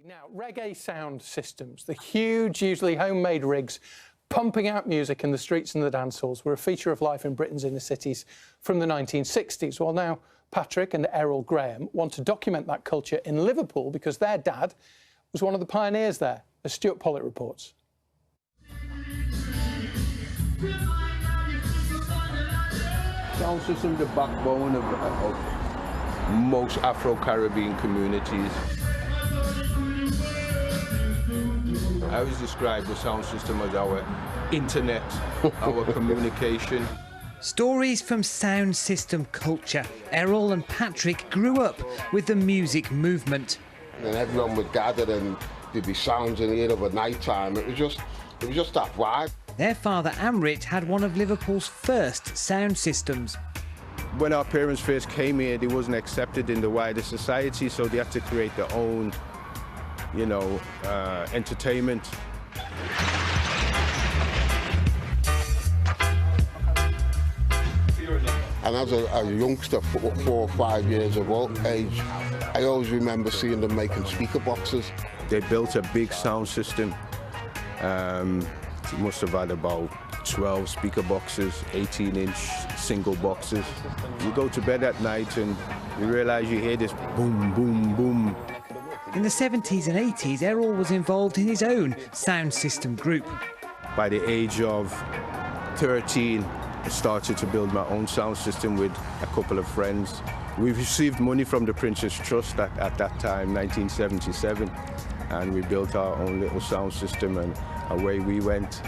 Now, reggae sound systems, the huge, usually homemade rigs, pumping out music in the streets and the dance halls, were a feature of life in Britain's inner cities from the 1960s. Well, now Patrick and Errol Graham want to document that culture in Liverpool because their dad was one of the pioneers there, as Stuart Pollitt reports. Sound system, the backbone of most Afro-Caribbean communities. I always describe the sound system as our internet, our communication. Stories from sound system culture. Errol and Patrick grew up with the music movement. And everyone would gather and there'd be sounds in the air of a night time. It was just that vibe. Their father Amrit had one of Liverpool's first sound systems. When our parents first came here, they wasn't accepted in the wider society, so they had to create their own, entertainment. And as a youngster, 4 or 5 years of age, I always remember seeing them making speaker boxes. They built a big sound system. It must have had about 12 speaker boxes, 18-inch single boxes. You go to bed at night and you realise you hear this boom, boom, boom. In the 70s and 80s, Errol was involved in his own sound system group. By the age of 13, I started to build my own sound system with a couple of friends. We received money from the Prince's Trust at that time, 1977, and we built our own little sound system, and away we went.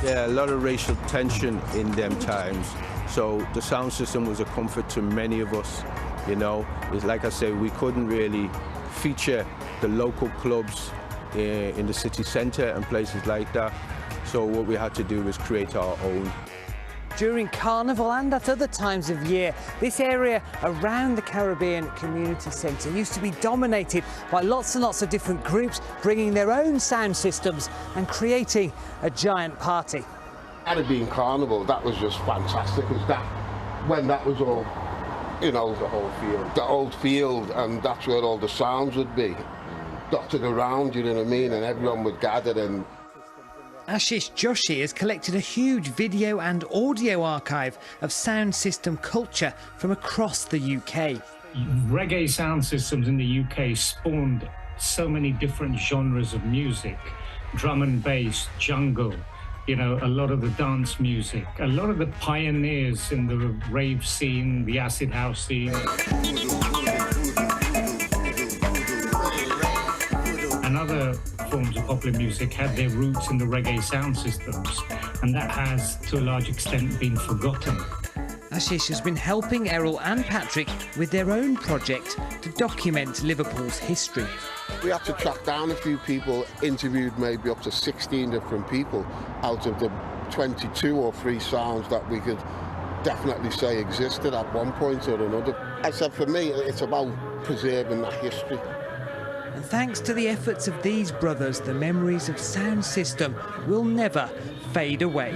Yeah, a lot of racial tension in them times. So the sound system was a comfort to many of us, It's like I say, we couldn't really feature the local clubs in the city centre and places like that. So what we had to do was create our own. During Carnival and at other times of year, this area around the Caribbean Community Centre used to be dominated by lots and lots of different groups bringing their own sound systems and creating a giant party. Had it been Carnival, that was just fantastic. When that was all, the old field, and that's where all the sounds would be dotted around, you know what I mean, and everyone would gather. And Ashish Joshi has collected a huge video and audio archive of sound system culture from across the UK. Reggae sound systems in the UK spawned so many different genres of music: drum and bass, jungle, a lot of the dance music, a lot of the pioneers in the rave scene, the acid house scene. And other forms of popular music had their roots in the reggae sound systems, and that has, to a large extent, been forgotten. Ashish has been helping Errol and Patrick with their own project to document Liverpool's history. we had to track down a few people, interviewed maybe up to 16 different people out of the 22 or 3 sounds that we could definitely say existed at one point or another. I said, for me, it's about preserving that history. And thanks to the efforts of these brothers, the memories of sound system will never fade away.